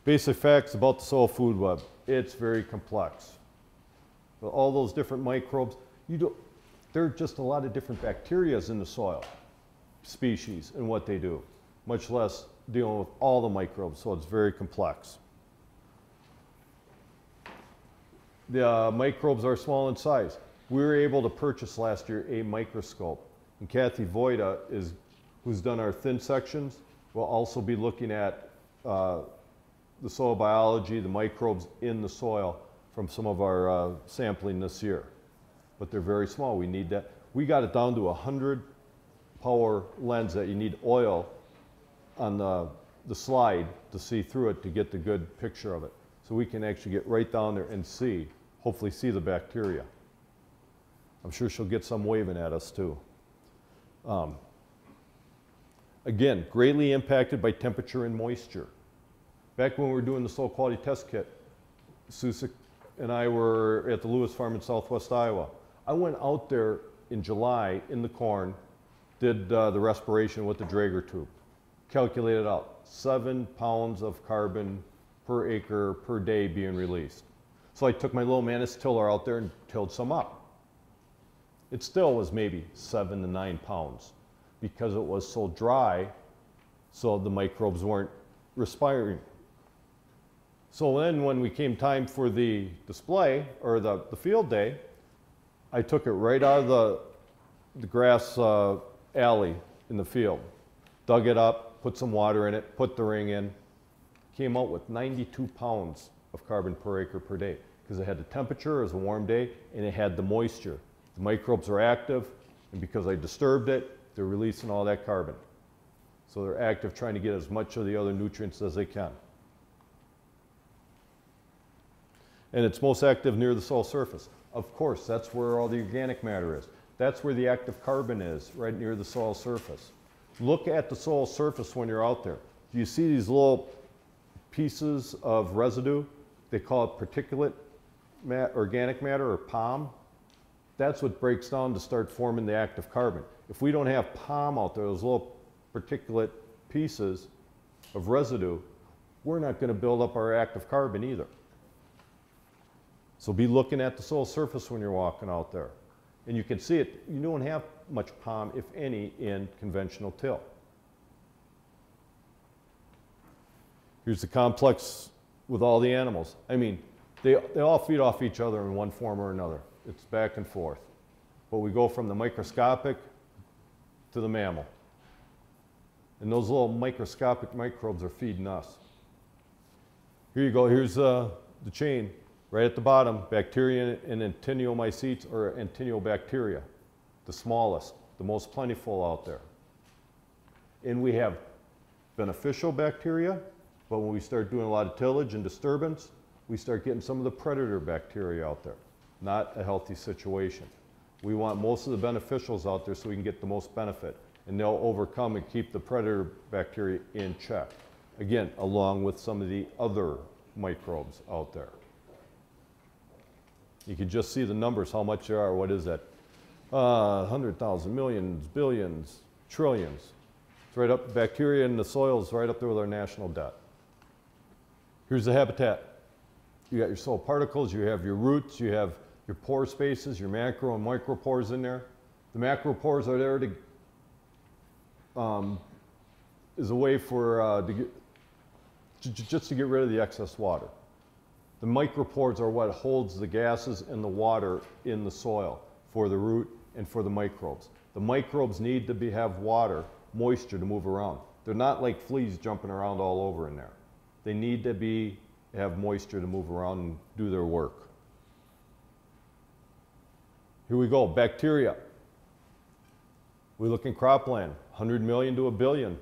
Basic facts about the soil food web. It's very complex. But all those different microbes, there are just a lot of different bacteria in the soil species and what they do, much less dealing with all the microbes, so it's very complex. The microbes are small in size. We were able to purchase last year a microscope. And Kathy Voida, who's done our thin sections, will also be looking at the soil biology, the microbes in the soil from some of our sampling this year. But they're very small. We need that. We got it down to 100 power lens that you need oil on the slide to see through it to get the good picture of it. So we can actually get right down there and see, hopefully see the bacteria. I'm sure she'll get some waving at us too. Again, greatly impacted by temperature and moisture. Back when we were doing the soil quality test kit, Susik and I were at the Lewis Farm in southwest Iowa. I went out there in July in the corn, did the respiration with the Draeger tube, calculated out 7 pounds of carbon per acre per day being released. So I took my little Manus tiller out there and tilled some up. It still was maybe 7 to 9 pounds because it was so dry, so the microbes weren't respiring. So then when we came time for the display, or the field day, I took it right out of the grass alley in the field, dug it up, put some water in it, put the ring in, came out with 92 pounds of carbon per acre per day because it had the temperature, it was a warm day, and it had the moisture. The microbes are active, and because I disturbed it, they're releasing all that carbon. So they're active trying to get as much of the other nutrients as they can. And it's most active near the soil surface. Of course, that's where all the organic matter is. That's where the active carbon is, right near the soil surface. Look at the soil surface when you're out there. Do you see these little pieces of residue? They call it particulate organic matter, or POM. That's what breaks down to start forming the active carbon. If we don't have POM out there, those little particulate pieces of residue, we're not going to build up our active carbon either. So be looking at the soil surface when you're walking out there. And you can see it, you don't have much POM, if any, in conventional till. Here's the complex with all the animals. I mean, they all feed off each other in one form or another. It's back and forth. But we go from the microscopic to the mammal. And those little microscopic microbes are feeding us. Here you go, here's the chain. Right at the bottom, bacteria and actinomycetes, or actinobacteria, the smallest, the most plentiful out there. And we have beneficial bacteria, but when we start doing a lot of tillage and disturbance, we start getting some of the predator bacteria out there. Not a healthy situation. We want most of the beneficials out there so we can get the most benefit, and they'll overcome and keep the predator bacteria in check. Again, along with some of the other microbes out there. You can just see the numbers, how much there are. What is that? 100,000, millions, billions, trillions. It's right up, bacteria in the soil is right up there with our national debt. Here's the habitat. You got your soil particles, you have your roots, you have your pore spaces, your macro and micropores in there. The macropores are there to, is a way for, just to get rid of the excess water. The micropores are what holds the gases and the water in the soil for the root and for the microbes. The microbes need to have water, moisture to move around. They're not like fleas jumping around all over in there. They need to have moisture to move around and do their work. Here we go, bacteria. We look in cropland, 100 million to 1 billion.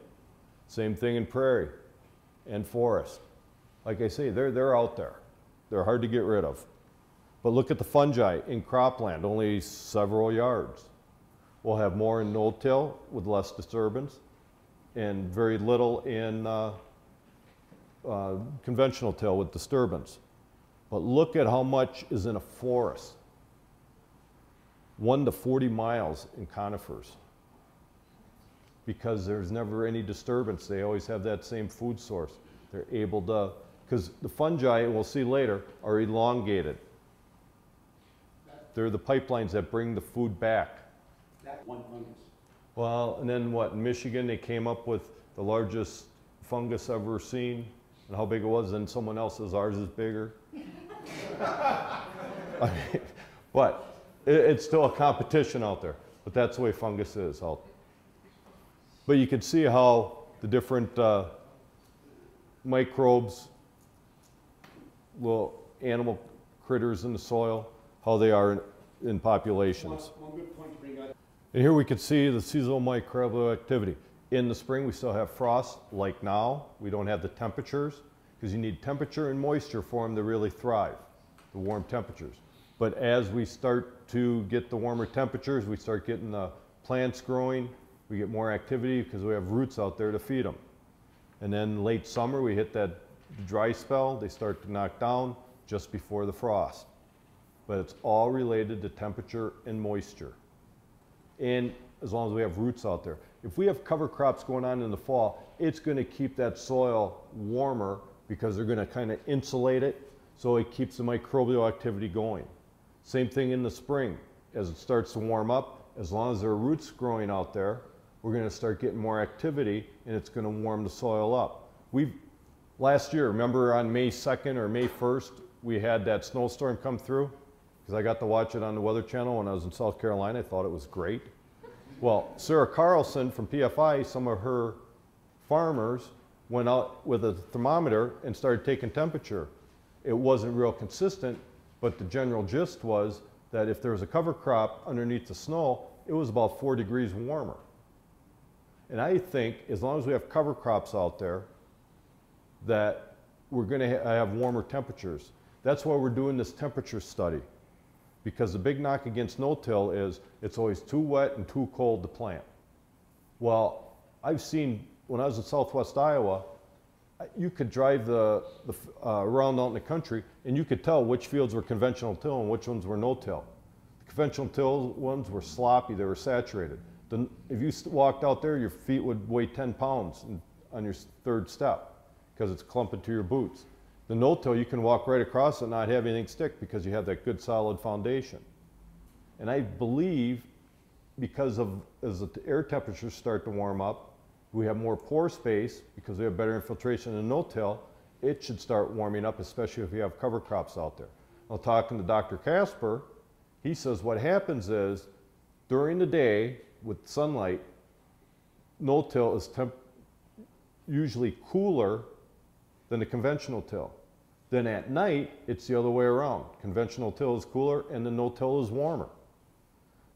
Same thing in prairie and forest. Like I say, they're out there. They're hard to get rid of. But look at the fungi in cropland, only several yards. We'll have more in no-till with less disturbance, and very little in conventional till with disturbance. But look at how much is in a forest. 1 to 40 miles in conifers. Because there's never any disturbance. They always have that same food source. They're able to because the fungi, we'll see later, are elongated. They're the pipelines that bring the food back. That one fungus. Well, and then what, in Michigan, they came up with the largest fungus ever seen, and how big it was, and someone else says ours is bigger. I mean, but it's still a competition out there, but that's the way fungus is. But you can see how the different microbes, little animal critters in the soil, how they are in populations. One good point to bring up. And here we can see the seasonal microbial activity. In the spring, we still have frost, like now. We don't have the temperatures, because you need temperature and moisture for them to really thrive, the warm temperatures. But as we start to get the warmer temperatures, we start getting the plants growing, we get more activity because we have roots out there to feed them. And then late summer, we hit that dry spell. They start to knock down just before the frost. But it's all related to temperature and moisture. And as long as we have roots out there. If we have cover crops going on in the fall, it's going to keep that soil warmer because they're going to kind of insulate it, so it keeps the microbial activity going. Same thing in the spring. As it starts to warm up, as long as there are roots growing out there, we're going to start getting more activity, and it's going to warm the soil up. Last year, remember on May 2nd or May 1st, we had that snowstorm come through? Because I got to watch it on the Weather Channel when I was in South Carolina. I thought it was great. Well, Sarah Carlson from PFI, some of her farmers went out with a thermometer and started taking temperature. It wasn't real consistent, but the general gist was that if there was a cover crop underneath the snow, it was about 4 degrees warmer. And I think as long as we have cover crops out there, that we're going to have warmer temperatures. That's why we're doing this temperature study. Because the big knock against no-till is it's always too wet and too cold to plant. Well, I've seen, when I was in Southwest Iowa, you could drive around out in the country and you could tell which fields were conventional till and which ones were no-till. The conventional till ones were sloppy, they were saturated. If you walked out there, your feet would weigh 10 pounds on your third step because it's clumping to your boots. The no-till, you can walk right across it and not have anything stick because you have that good solid foundation. And I believe because as the air temperatures start to warm up, we have more pore space because we have better infiltration in no-till, it should start warming up, especially if you have cover crops out there. Now, talking to Dr. Casper, he says what happens is during the day with sunlight, no-till is usually cooler than the conventional till. Then at night, it's the other way around. Conventional till is cooler and the no-till is warmer.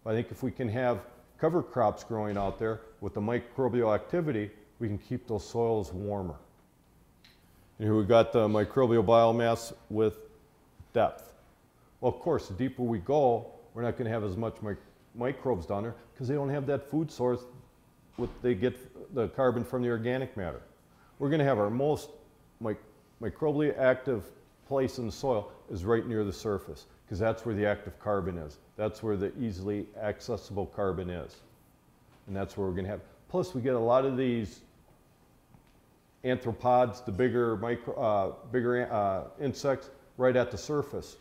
I think if we can have cover crops growing out there with the microbial activity, we can keep those soils warmer. And here we've got the microbial biomass with depth. Well, of course, the deeper we go, we're not going to have as much microbes down there because they don't have that food source. They get the carbon from the organic matter. We're going to have our most microbially active place in the soil is right near the surface because that's where the active carbon is. That's where the easily accessible carbon is. And that's where we're going to have. Plus, we get a lot of these arthropods, the bigger insects, right at the surface,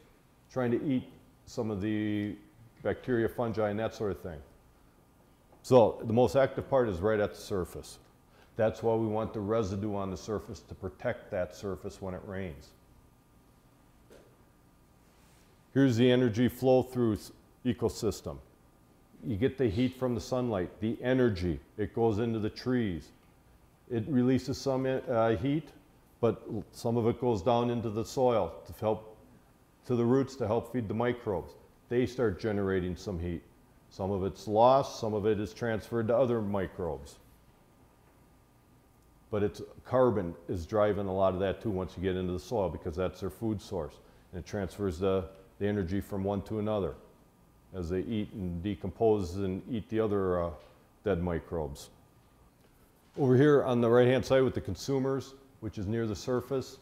trying to eat some of the bacteria, fungi, and that sort of thing. So the most active part is right at the surface. That's why we want the residue on the surface to protect that surface when it rains. Here's the energy flow through ecosystem. You get the heat from the sunlight, the energy, it goes into the trees. It releases some heat, but some of it goes down into the soil to help to the roots to help feed the microbes. They start generating some heat. Some of it's lost, some of it is transferred to other microbes. But it's carbon is driving a lot of that too once you get into the soil because that's their food source. And it transfers the energy from one to another as they eat and decompose and eat the other dead microbes. Over here on the right-hand side with the consumers, which is near the surface,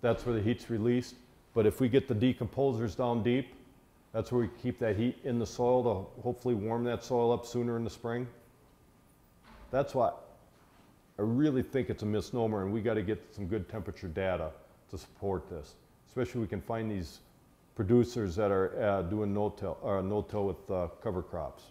that's where the heat's released. But if we get the decomposers down deep, that's where we keep that heat in the soil to hopefully warm that soil up sooner in the spring. That's why I really think it's a misnomer, and we got to get some good temperature data to support this. Especially we can find these producers that are doing no-till with cover crops.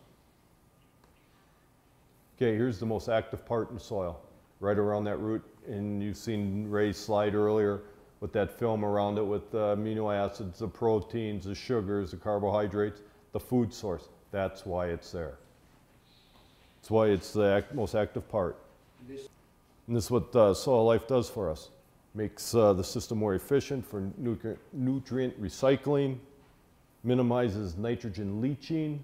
Okay, here's the most active part in the soil, right around that root. And you've seen Ray's slide earlier with that film around it with the amino acids, the proteins, the sugars, the carbohydrates, the food source. That's why it's there. That's why it's the most active part. And this is what soil life does for us. Makes the system more efficient for nutrient recycling, minimizes nitrogen leaching,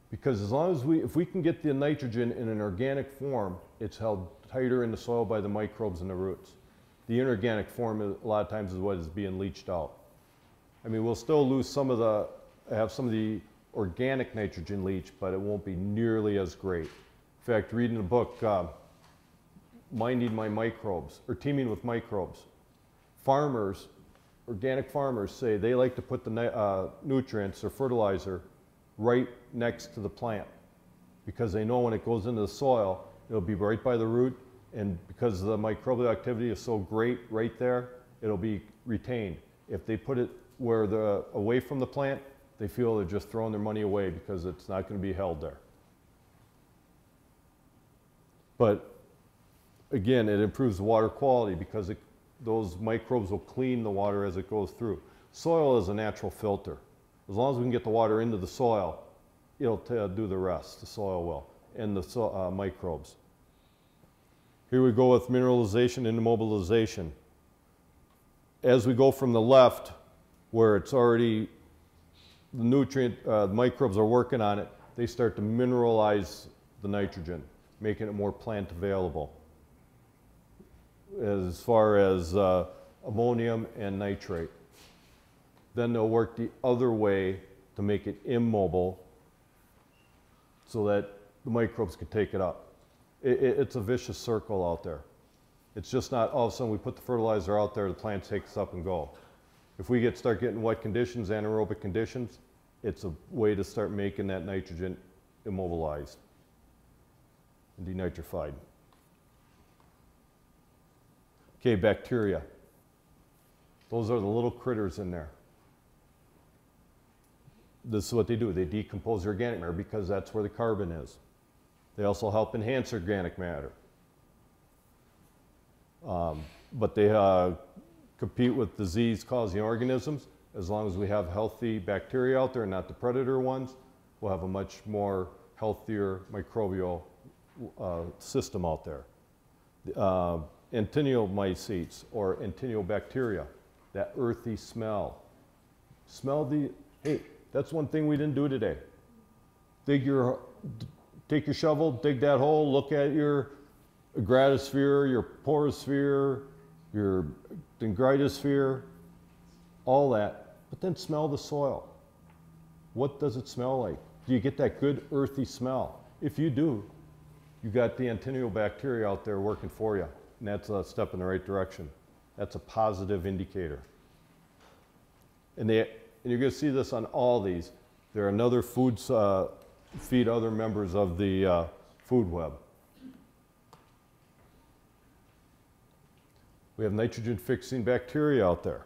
because as long as if we can get the nitrogen in an organic form, it's held tighter in the soil by the microbes and the roots. The inorganic form, a lot of times, is what is being leached out. I mean, we'll still lose have some of the organic nitrogen leach, but it won't be nearly as great. In fact, reading the book, Minding My Microbes, or Teaming with Microbes, farmers, organic farmers say they like to put the nutrients or fertilizer right next to the plant, because they know when it goes into the soil, it'll be right by the root, and because the microbial activity is so great right there, it'll be retained. If they put it where away from the plant, they feel they're just throwing their money away because it's not going to be held there. But again, it improves the water quality because those microbes will clean the water as it goes through. Soil is a natural filter. As long as we can get the water into the soil, it'll do the rest, the soil will, and the microbes. Here we go with mineralization and immobilization. As we go from the left, where it's already, the nutrient, microbes are working on it, they start to mineralize the nitrogen, making it more plant available. As far as ammonium and nitrate. Then they'll work the other way to make it immobile so that the microbes can take it up. It's a vicious circle out there. It's just not all of a sudden we put the fertilizer out there, the plant takes up and go. If we start getting wet conditions, anaerobic conditions, it's a way to start making that nitrogen immobilized and denitrified. Okay, bacteria. Those are the little critters in there. This is what they do. They decompose the organic matter because that's where the carbon is. They also help enhance organic matter. But they compete with disease-causing organisms. As long as we have healthy bacteria out there and not the predator ones, we'll have a much more healthier microbial system out there. Actinomycetes or actinobacteria, that earthy smell. Hey, that's one thing we didn't do today. Take your shovel, dig that hole, look at your gradosphere, your porosphere, your dendritosphere, all that, but then smell the soil. What does it smell like? Do you get that good earthy smell? If you do, you got the actinobacteria out there working for you, and that's a step in the right direction. That's a positive indicator. And you're going to see this on all these. They're another feed other members of the food web. We have nitrogen-fixing bacteria out there.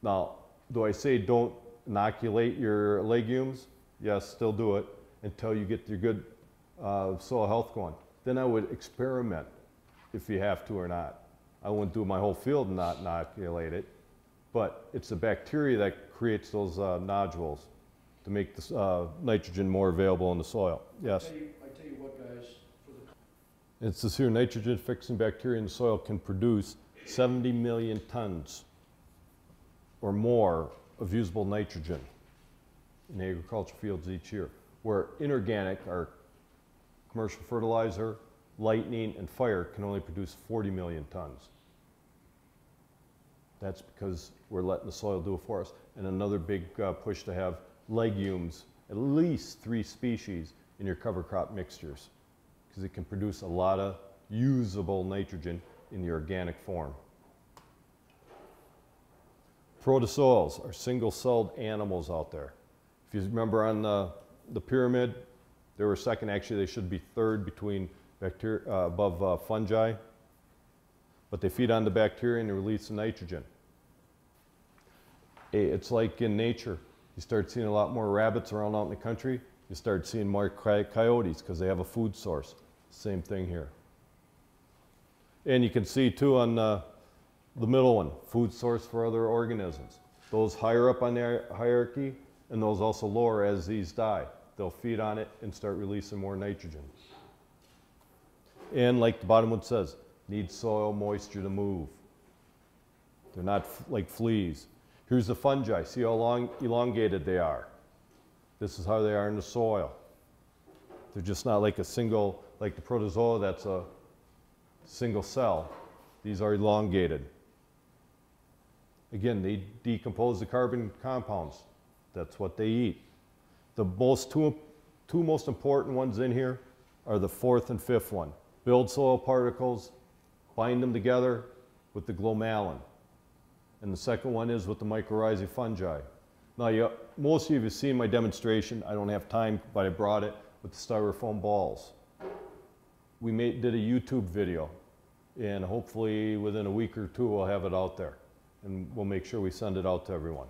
Now, do I say don't inoculate your legumes? Yes, still do it until you get your good soil health going. Then I would experiment if you have to or not. I wouldn't do my whole field and not inoculate it, but it's the bacteria that creates those nodules to make the nitrogen more available in the soil. Yes? I tell you what, guys, It says here, nitrogen-fixing bacteria in the soil can produce 70 million tons or more of usable nitrogen in agricultural fields each year, where inorganic, our commercial fertilizer, lightning, and fire can only produce 40 million tons. That's because we're letting the soil do it for us. And another big push to have legumes, at least 3 species in your cover crop mixtures, because it can produce a lot of usable nitrogen in the organic form. Protozoals are single-celled animals out there. If you remember on the pyramid, they were second. Actually, they should be third between bacteria, above fungi, but they feed on the bacteria and they release the nitrogen. It's like in nature. You start seeing a lot more rabbits around out in the country. You start seeing more coyotes because they have a food source. Same thing here. And you can see too on the middle one, food source for other organisms. Those higher up on the hierarchy and those also lower as these die. They'll feed on it and start releasing more nitrogen. And like the bottom one says, need soil moisture to move. They're not like fleas. Here's the fungi. See how long elongated they are. This is how they are in the soil. They're just not like a single, like the protozoa that's a single cell. These are elongated. Again, they decompose the carbon compounds. That's what they eat. The two most important ones in here are the fourth and fifth one. Build soil particles, bind them together with the glomalin. And the second one is with the mycorrhizae fungi. Now, most of you have seen my demonstration. I don't have time, but I brought it with the styrofoam balls. We did a YouTube video, and hopefully within a week or two we'll have it out there. And we'll make sure we send it out to everyone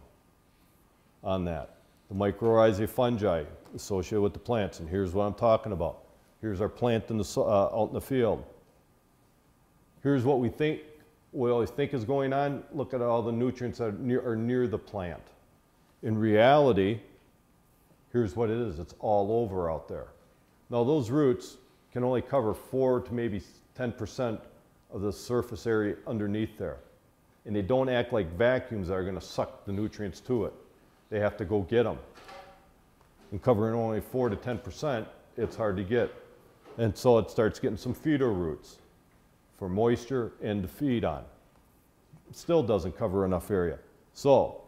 on that. The mycorrhizae fungi associated with the plants, and here's what I'm talking about. Here's our plant in out in the field. Here's what we always think is going on. Look at all the nutrients that are near the plant. In reality, here's what it is. It's all over out there. Now those roots can only cover 4 to maybe 10% of the surface area underneath there. And they don't act like vacuums that are going to suck the nutrients to it. They have to go get them. And covering only 4 to 10%, it's hard to get. And so it starts getting some feeder roots for moisture and to feed on. It still doesn't cover enough area. So,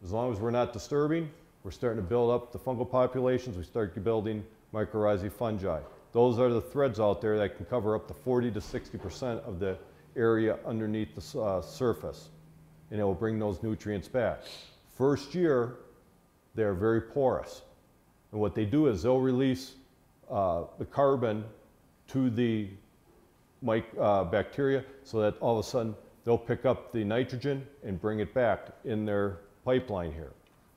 as long as we're not disturbing, we're starting to build up the fungal populations, we start building mycorrhizae fungi. Those are the threads out there that can cover up to 40 to 60% of the area underneath the surface. And it will bring those nutrients back. First year, they're very porous. And what they do is they'll release the carbon to the bacteria so that all of a sudden they'll pick up the nitrogen and bring it back in their pipeline here.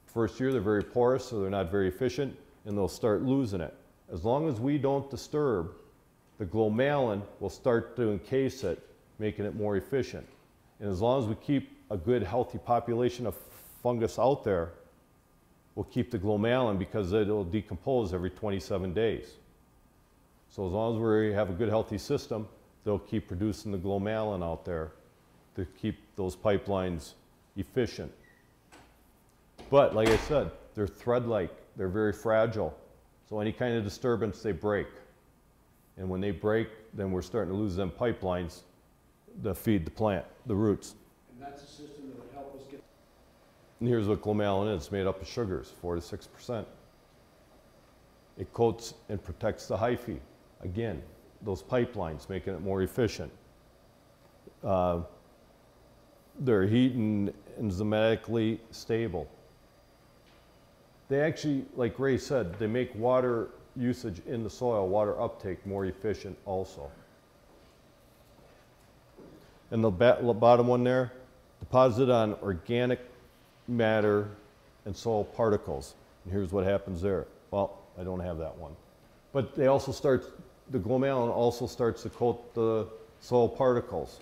First year they're very porous, so they're not very efficient, and they'll start losing it. As long as we don't disturb, the glomalin will start to encase it, making it more efficient. And as long as we keep a good healthy population of fungus out there, we'll keep the glomalin because it'll decompose every 27 days. So as long as we have a good healthy system, they'll keep producing the glomalin out there to keep those pipelines efficient. But like I said, they're thread-like, they're very fragile. So any kind of disturbance, they break. And when they break, then we're starting to lose them pipelines that feed the plant, the roots. And that's a system that would help us get. And here's what glomalin is. It's made up of sugars, 4 to 6%. It coats and protects the hyphae. Again, those pipelines, making it more efficient. They're heat and enzymatically stable. They actually, like Ray said, they make water usage in the soil, water uptake more efficient also. And the bottom one there, deposit on organic matter and soil particles. And here's what happens there. Well, I don't have that one. But they also the glomalin also starts to coat the soil particles.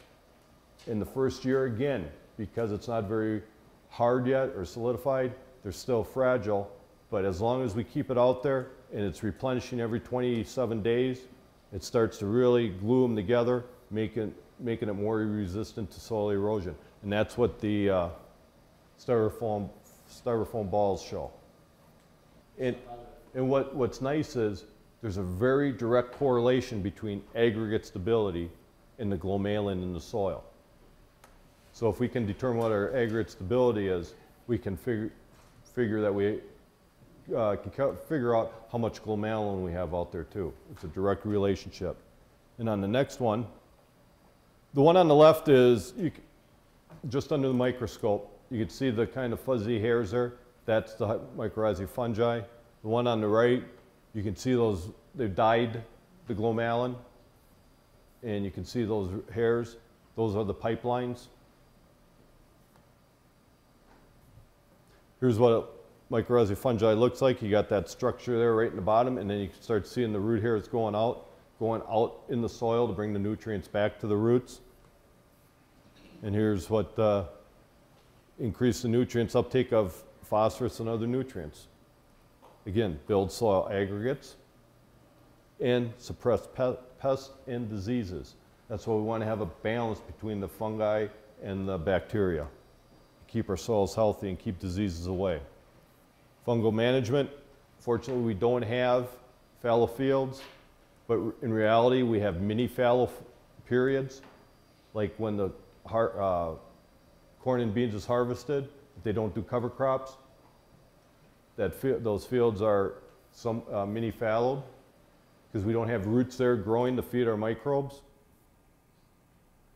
In the first year, again, because it's not very hard yet or solidified, they're still fragile. But as long as we keep it out there and it's replenishing every 27 days, it starts to really glue them together, making it more resistant to soil erosion. And that's what the styrofoam balls show. And what's nice is there's a very direct correlation between aggregate stability and the glomalin in the soil. So if we can determine what our aggregate stability is, we can figure that we can figure out how much glomalin we have out there too. It's a direct relationship. And on the next one, the one on the left is just under the microscope. You can see the kind of fuzzy hairs there. That's the mycorrhizae fungi. The one on the right, you can see those, they've dyed the glomalin. and you can see those hairs. Those are the pipelines. Here's what a mycorrhizal fungi looks like. You got that structure there right in the bottom, and then you can start seeing the root hairs going out in the soil to bring the nutrients back to the roots. And here's what increase the nutrients uptake of phosphorus and other nutrients. Again, build soil aggregates and suppress pests and diseases. That's why we want to have a balance between the fungi and the bacteria. Keep our soils healthy and keep diseases away. Fungal management, fortunately we don't have fallow fields, but in reality we have mini fallow periods, like when the corn and beans is harvested, if they don't do cover crops, those fields are mini fallowed because we don't have roots there growing to feed our microbes.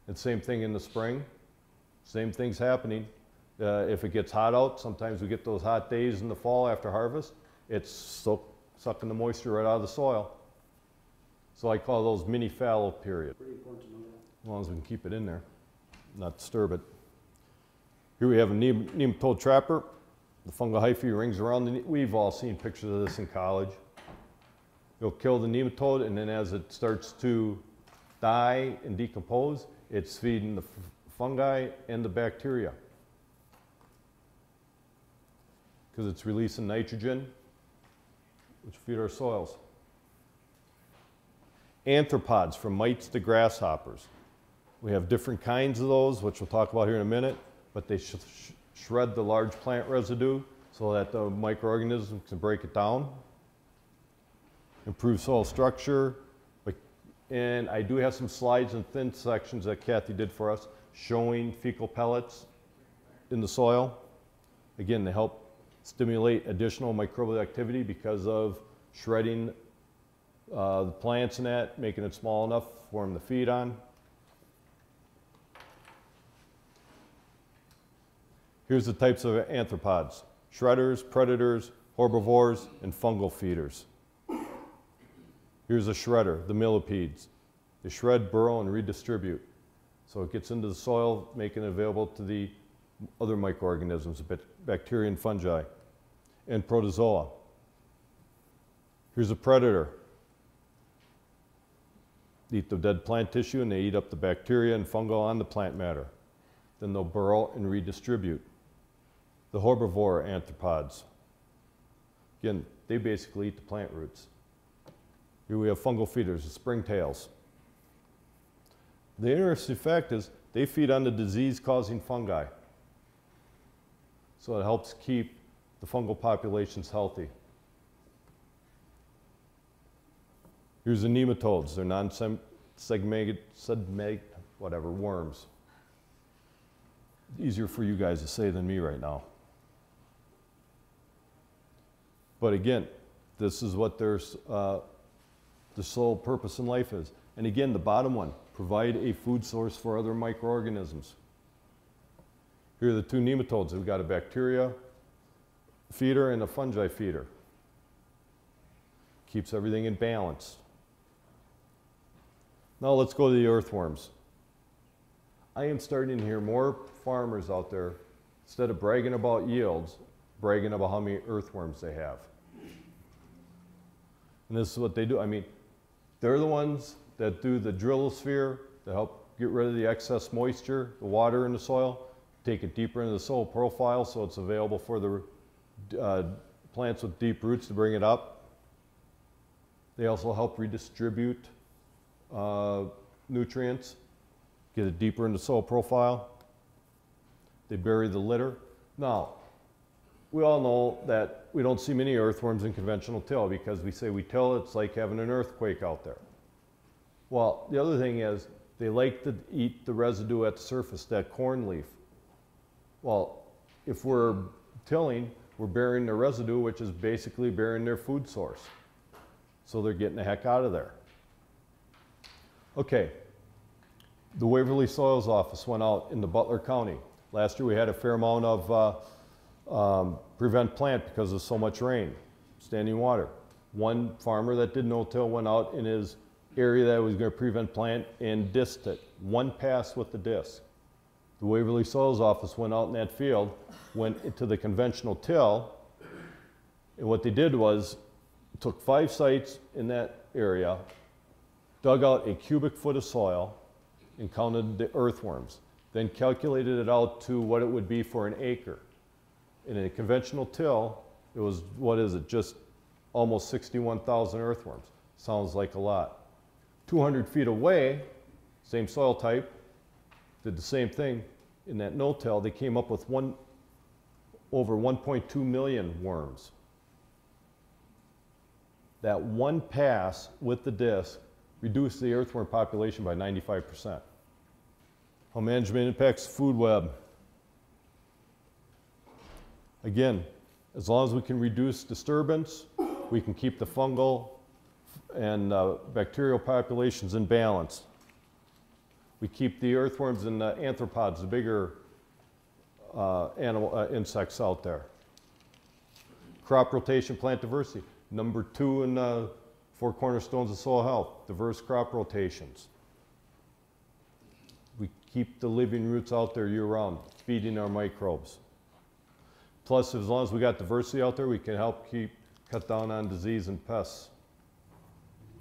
And same thing in the spring, same thing's happening. If it gets hot out, sometimes we get those hot days in the fall after harvest, it's sucking the moisture right out of the soil. So I call those mini fallow periods. Pretty important to know that. As long as we can keep it in there, not disturb it. Here we have a nematode trapper. The fungal hyphae rings around we've all seen pictures of this in college. You'll kill the nematode, and then as it starts to die and decompose, it's feeding the fungi and the bacteria, because it's releasing nitrogen, which feed our soils. Arthropods, from mites to grasshoppers. We have different kinds of those, which we'll talk about here in a minute, but they shred the large plant residue so that the microorganisms can break it down. Improve soil structure. And I do have some slides and thin sections that Kathy did for us showing fecal pellets in the soil. Again, they help stimulate additional microbial activity because of shredding the plants and that, making it small enough for them to feed on. Here's the types of arthropods: shredders, predators, herbivores, and fungal feeders. Here's a shredder, the millipedes. They shred, burrow, and redistribute. So it gets into the soil, making it available to the other microorganisms, bacteria and fungi, and protozoa. Here's a predator. They eat the dead plant tissue, and they eat up the bacteria and fungal on the plant matter. Then they'll burrow and redistribute. The herbivore arthropods. Again, they basically eat the plant roots. Here we have fungal feeders, the springtails. The interesting fact is they feed on the disease-causing fungi. So it helps keep the fungal populations healthy. Here's the nematodes. They're non-segmented, worms. Easier for you guys to say than me right now. But again, this is what their sole purpose in life is. And again, the bottom one, provide a food source for other microorganisms. Here are the two nematodes. We've got a bacteria feeder and a fungi feeder. Keeps everything in balance. Now let's go to the earthworms. I am starting to hear more farmers out there, instead of bragging about yields, bragging about how many earthworms they have. And this is what they do. I mean, they're the ones that do the drillosphere to help get rid of the excess moisture, the water in the soil, take it deeper into the soil profile so it's available for the plants with deep roots to bring it up. They also help redistribute nutrients, get it deeper into soil profile. They bury the litter. Now, we all know that we don't see many earthworms in conventional till because we say we till, it's like having an earthquake out there. Well, the other thing is they like to eat the residue at the surface, that corn leaf. Well, if we're tilling, we're burying the residue, which is basically burying their food source. So they're getting the heck out of there. Okay, the Waverly Soils Office went out into Butler County. Last year we had a fair amount of prevent plant because of so much rain, standing water. One farmer that did no-till went out in his area that was going to prevent plant and disked it. One pass with the disc. The Waverly Soils Office went out in that field, went into the conventional till, and what they did was took 5 sites in that area, dug out a cubic foot of soil, and counted the earthworms. Then calculated it out to what it would be for an acre. In a conventional till, it was, what is it, just almost 61,000 earthworms. Sounds like a lot. 200 feet away, same soil type, did the same thing. In that no-till, they came up with over 1.2 million worms. That one pass with the disc reduced the earthworm population by 95%. How management impacts food web. Again, as long as we can reduce disturbance, we can keep the fungal and bacterial populations in balance. We keep the earthworms and the arthropods, the bigger insects out there. Crop rotation, plant diversity. Number 2 in the 4 cornerstones of soil health, diverse crop rotations. We keep the living roots out there year-round, feeding our microbes. Plus, as long as we got diversity out there, we can help cut down on disease and pests.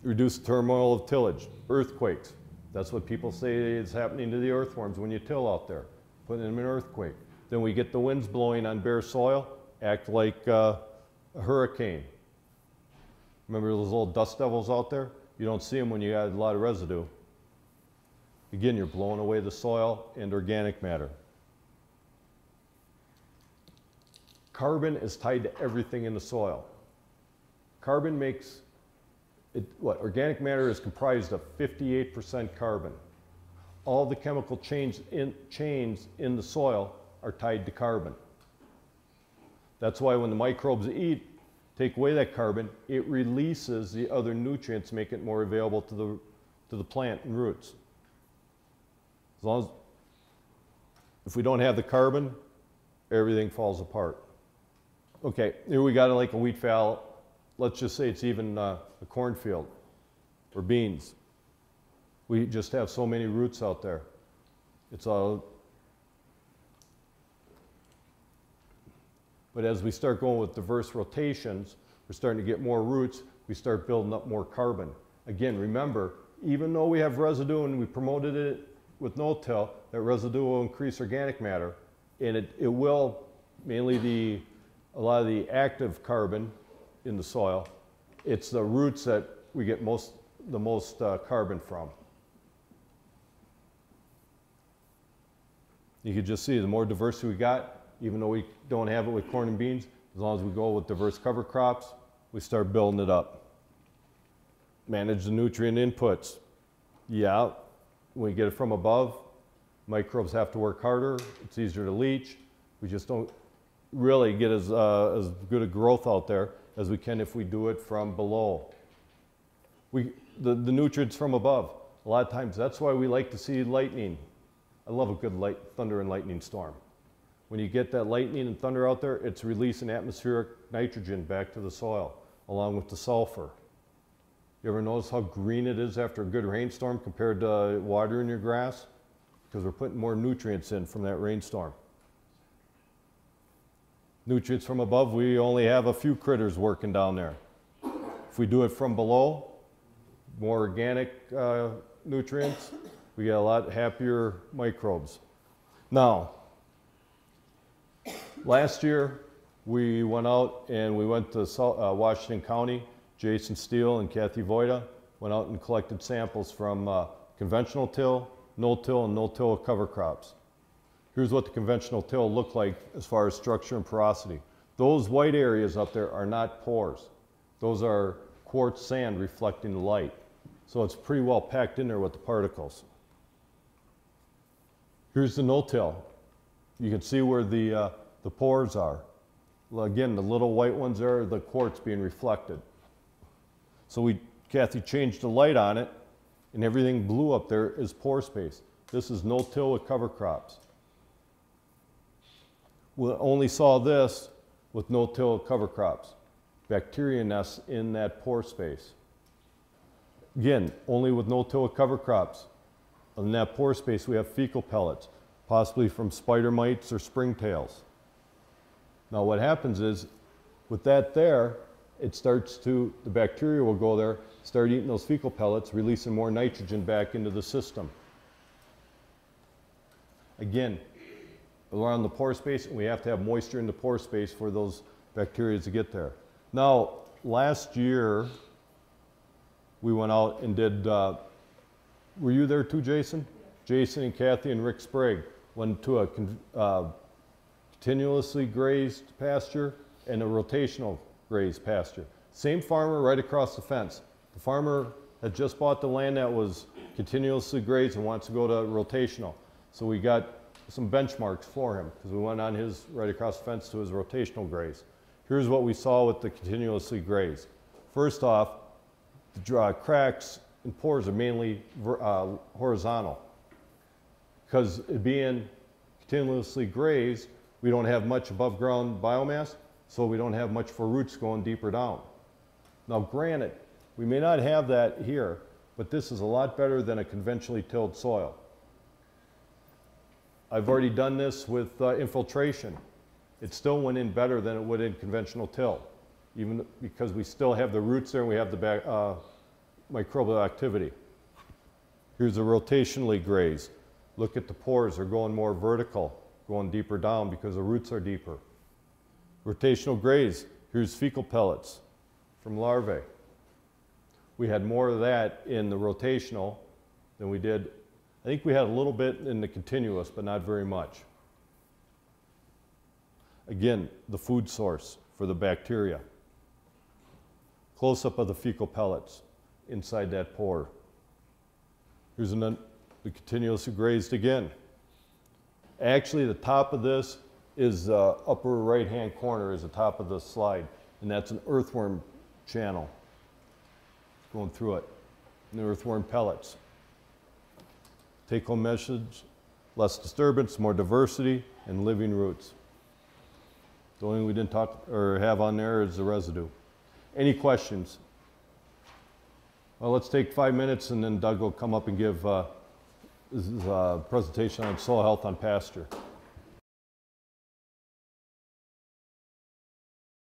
Reduce turmoil of tillage, earthquakes. That's what people say is happening to the earthworms when you till out there, putting them in an earthquake. Then we get the winds blowing on bare soil, act like a hurricane. Remember those little dust devils out there? You don't see them when you got a lot of residue. Again, you're blowing away the soil and organic matter. Carbon is tied to everything in the soil. Carbon makes it, organic matter is comprised of 58% carbon. All the chemical chains in the soil are tied to carbon. That's why when the microbes take away that carbon, it releases the other nutrients, make it more available to the plant and roots. As long as, if we don't have the carbon, everything falls apart. Okay, here we got like a wheat fallow. Let's just say it's even a cornfield or beans. We just have so many roots out there. It's all. But as we start going with diverse rotations, we're starting to get more roots, we start building up more carbon. Again, remember, even though we have residue and we promoted it with no-till, that residue will increase organic matter, and it will, mainly a lot of the active carbon in the soil, it's the roots that we get the most carbon from. You can just see the more diversity we got, even though we don't have it with corn and beans, as long as we go with diverse cover crops, we start building it up. Manage the nutrient inputs. Yeah, when we get it from above, microbes have to work harder, it's easier to leach. We just don't really get as good a growth out there as we can if we do it from below. The nutrients from above, a lot of times that's why we like to see lightning. I love a good thunder and lightning storm. When you get that lightning and thunder out there, it's releasing atmospheric nitrogen back to the soil, along with the sulfur. You ever notice how green it is after a good rainstorm compared to watering your grass? Because we're putting more nutrients in from that rainstorm. Nutrients from above, we only have a few critters working down there. If we do it from below, more organic nutrients, we get a lot happier microbes. Now, last year, we went out and we went to Washington County. Jason Steele and Kathy Voida went out and collected samples from conventional till, no-till, and no-till cover crops. Here's what the conventional till looked like as far as structure and porosity. Those white areas up there are not pores. Those are quartz sand reflecting the light. So it's pretty well packed in there with the particles. Here's the no-till. You can see where the pores are. Well, again, the little white ones there are the quartz being reflected. So Kathy changed the light on it, and everything blue up there is pore space. This is no-till with cover crops. We only saw this with no-till cover crops. Bacteria nests in that pore space. Again, only with no-till cover crops. In that pore space, we have fecal pellets, possibly from spider mites or springtails. Now what happens is, with that there, it starts to, the bacteria will go there, start eating those fecal pellets, releasing more nitrogen back into the system. Again, around the pore space, we have to have moisture in the pore space for those bacteria to get there. Now, last year, we went out and did, were you there too, Jason? Jason and Kathy and Rick Sprague went to a continuously grazed pasture and a rotational grazed pasture. Same farmer right across the fence. The farmer had just bought the land that was continuously grazed and wants to go to rotational. So we got some benchmarks for him because we went on his right across the fence to his rotational graze. Here's what we saw with the continuously grazed. First off, the cracks and pores are mainly horizontal. Because it being continuously grazed, we don't have much above ground biomass, so we don't have much for roots going deeper down. Now granted, we may not have that here, but this is a lot better than a conventionally tilled soil. I've already done this with infiltration. It still went in better than it would in conventional till, even because we still have the roots there and we have the microbial activity. Here's a rotationally grazed. Look at the pores, they're going more vertical, going deeper down because the roots are deeper. Rotational graze, here's fecal pellets from larvae. We had more of that in the rotational than we did, I think we had a little bit in the continuous, but not very much. Again, the food source for the bacteria. Close-up of the fecal pellets inside that pore. Here's the continuously grazed again. Actually, the top of this is upper right-hand corner is the top of the slide, and that's an earthworm channel going through it, and the earthworm pellets. Take-home message, less disturbance, more diversity, and living roots. The only thing we didn't talk or have on there is the residue. Any questions? Well, let's take 5 minutes, and then Doug will come up and give this is a presentation on soil health on pasture.